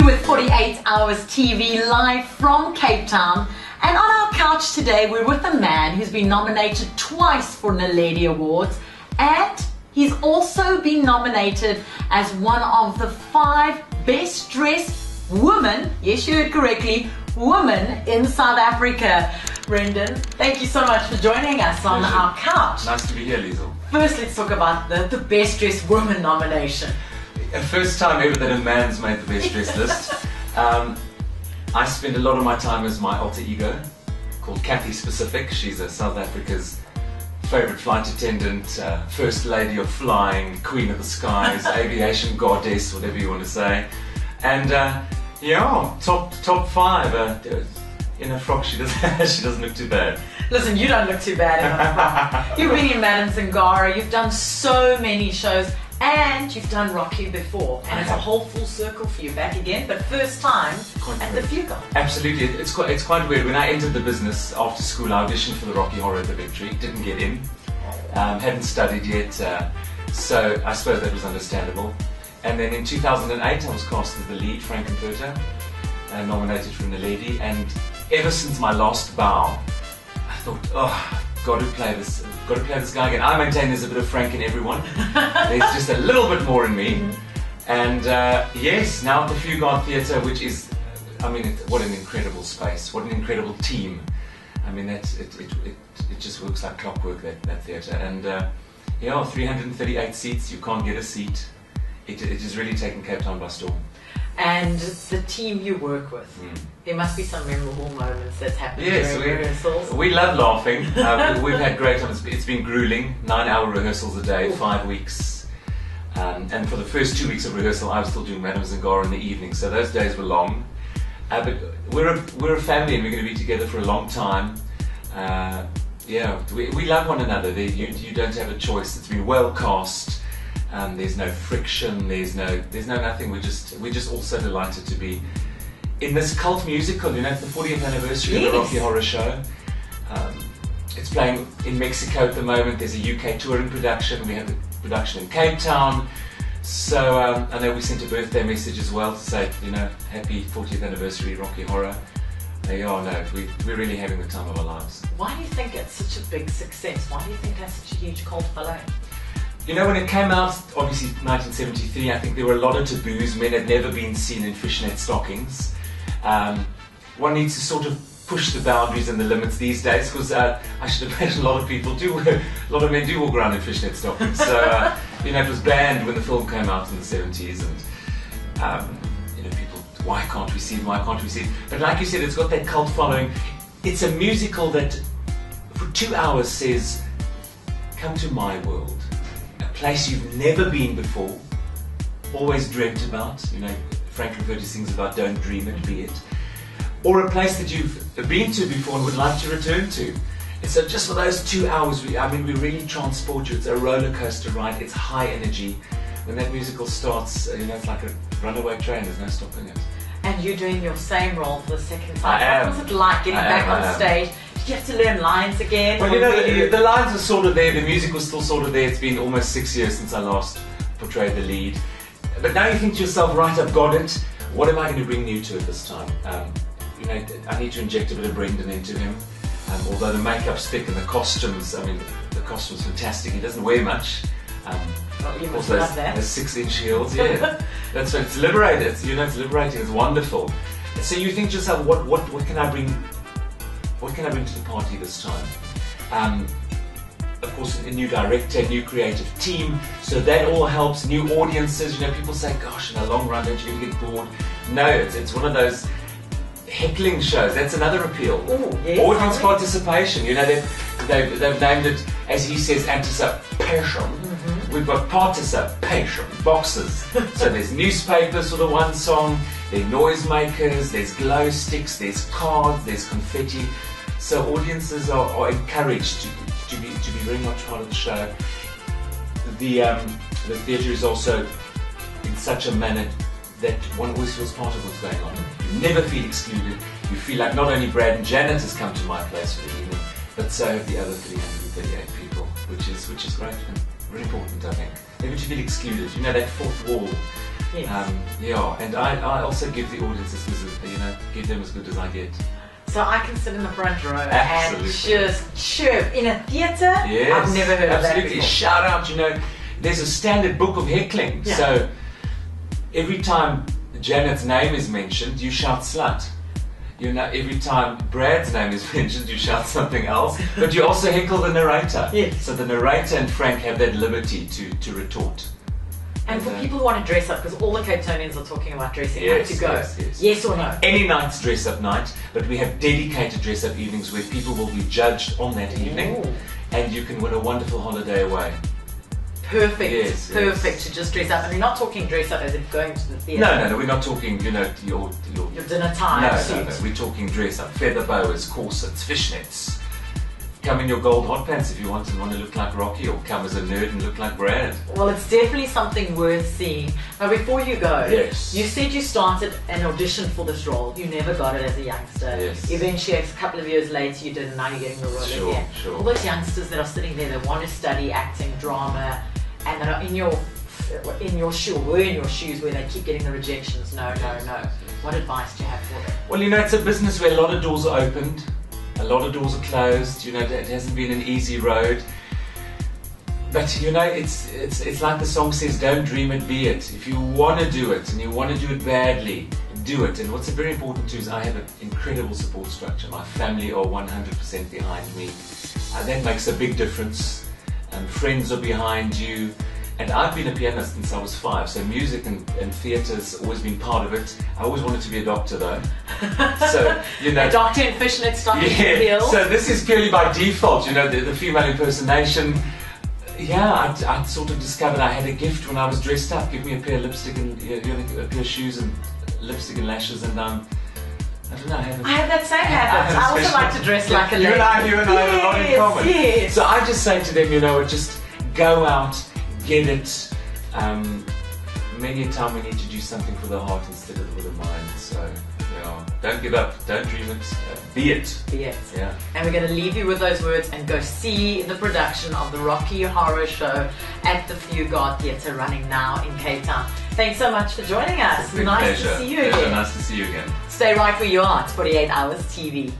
you with 48 Hours TV live from Cape Town. And on our couch today, we're with a man who's been nominated twice for LIezel Awards, and he's also been nominated as one of the 5 best dressed women, yes you heard correctly, women in South Africa. Brendan, thank you so much for joining us on our couch. Nice to be here, LIezel. First, let's talk about the best dressed woman nomination. First time ever that a man's made the best dressed list. I spend a lot of my time as my alter ego, called Kathy Specific. She's South Africa's favourite flight attendant, first lady of flying, queen of the skies, aviation goddess, whatever you want to say. And yeah, top 5. In a frock, she doesn't look too bad. Listen, you don't look too bad in a frock. You've been in Madame Zingara, you've done so many shows, and you've done Rocky before, and it's a whole full circle for you back again, but first time at the Fuga. Absolutely, it's quite weird. When I entered the business after school, I auditioned for the Rocky Horror at the Victory, didn't get in, hadn't studied yet, so I suppose that was understandable. And then in 2008, I was cast as the lead, Frank-N-Furter, nominated for an LIezel, and ever since my last bow, I thought, oh, got to play this guy again. I maintain there's a bit of Frank in everyone. There's just a little bit more in me. And yes, now at the Fugard Theatre, which is, I mean, what an incredible space, what an incredible team. I mean, it just works like clockwork, that theatre. And yeah, 338 seats, you can't get a seat. It is really taking Cape Town by storm. And the team you work with, there must be some memorable moments that's happened during rehearsals. We love laughing. We've had great times. It's been grueling, 9-hour rehearsals a day, 5 weeks. And for the first 2 weeks of rehearsal, I was still doing Madame Zingara in the evening, so those days were long. But we're a family, and we're going to be together for a long time. Yeah, we love one another. You don't have a choice. It's been well cast. There's no friction, there's no nothing. We're just all so delighted to be in this cult musical. You know, it's the 40th anniversary of the Rocky Horror Show. It's playing in Mexico at the moment. There's a UK touring production. We have the production in Cape Town. So I know we sent a birthday message as well to say, you know, happy 40th anniversary Rocky Horror. Yeah, no, we're really having the time of our lives. Why do you think it's such a big success? Why do you think that's such a huge cult following? You know, when it came out, obviously 1973, I think there were a lot of taboos. Men had never been seen in fishnet stockings. One needs to sort of push the boundaries and the limits these days, because I should imagine a lot of men do walk around in fishnet stockings. So, you know, it was banned when the film came out in the 70s, and you know, people, why can't we see it? Why can't we see it? But like you said, it's got that cult following. It's a musical that, for 2 hours, says, come to my world. Place you've never been before, always dreamt about. You know, Frank-N-Furter sings about don't dream it, be it. Or a place that you've been to before and would like to return to. And so just for those 2 hours, we really transport you. It's a roller coaster ride, it's high energy. When that musical starts, you know, it's like a runaway train, there's no stopping it. And you're doing your same role for the second time. I am. What was it like getting back on stage? Did you have to learn lines again? Well, you know, the lines are sort of there, the music was still sort of there. It's been almost 6 years since I last portrayed the lead. But now you think to yourself, right, I've got it. What am I going to bring new to it this time? You know, I need to inject a bit of Brendan into him. Although the makeup's thick and the costumes, I mean, the costume's fantastic. He doesn't wear much. You must love that. Those 6-inch heels, yeah. That's it's liberating. You know, it's liberating. It's wonderful. So you think to yourself, what can I bring? What can I bring to the party this time? Of course, a new director, new creative team, so that all helps. New audiences. You know, people say, "Gosh, in the long run, don't you ever get bored?" No, it's one of those heckling shows. That's another appeal. Ooh, yes, audience participation. You know, they've named it, as he says, anticipation. We've got participation boxes. So there's newspapers for the one song, there are noisemakers, there's glow sticks, there's cards, there's confetti. So audiences are encouraged to be very much part of the show. The theatre is also in such a manner that one always feels part of what's going on. You never feel excluded. You feel like not only Brad and Janet has come to my place for the evening, but so have the other 338 people, which is great and very important, I think. Never to feel excluded. You know, that fourth wall Yes. Yeah, and I also give the audience as good as, give them as good as I get. So I can sit in the front row Absolutely. and just chirp in a theatre. Yes, I've never heard of that absolutely. before. Shout out, there's a standard book of heckling. Yeah. So every time Janet's name is mentioned, you shout slut. Every time Brad's name is mentioned, you shout something else, but you also heckle the narrator. Yes. So the narrator and Frank have that liberty to retort. And for people who want to dress up, because all the Cape Townians are talking about dressing up, to go. Yes or no? Any night's dress up night, but we have dedicated dress up evenings where people will be judged on that evening, and you can win a wonderful holiday away. Perfect. Yes, Perfect to just dress up. And we're not talking dress up as if going to the theatre. No, we're not talking, your dinner time No, we're talking dress up, feather boas, corsets, fishnets. Come in your gold hot pants if you want and want to look like Rocky, or come as a nerd and look like Brad. Well, it's definitely something worth seeing. But before you go, yes. You said you started an audition for this role. You never got it as a youngster. Yes. Eventually, a couple of years later, you did, and now you're getting the role again. Sure. All those youngsters that are sitting there that want to study acting, drama, and that are in your shoes where they keep getting the rejections. No. What advice do you have for them? Well, it's a business where a lot of doors are opened. A lot of doors are closed, it hasn't been an easy road. But it's like the song says, don't dream it, be it. If you want to do it and you want to do it badly, do it. And what's very important too is I have an incredible support structure. My family are 100% behind me. That makes a big difference. Friends are behind you. And I've been a pianist since I was 5, so music and theatre's always been part of it. I always wanted to be a doctor though. So, A doctor in fishnet stocking heels. So this is purely by default, the female impersonation. Yeah, I sort of discovered I had a gift when I was dressed up. Give me a pair of lipstick and a pair of shoes and lipstick and lashes, and I don't know. I have that same habit. I also like to dress like a lady. You and I have a lot in common. Yes. So I just say to them, just go out. Get it. Many a time we need to do something for the heart instead of for the mind. So, don't give up. Don't dream it. Be it. Be it. Yeah. And we're going to leave you with those words and go see the production of the Rocky Horror Show at the Fugard Theatre, running now in Cape Town. Thanks so much for joining us. Nice to see you again. Nice to see you again. Stay right where you are. It's 48 Hours TV.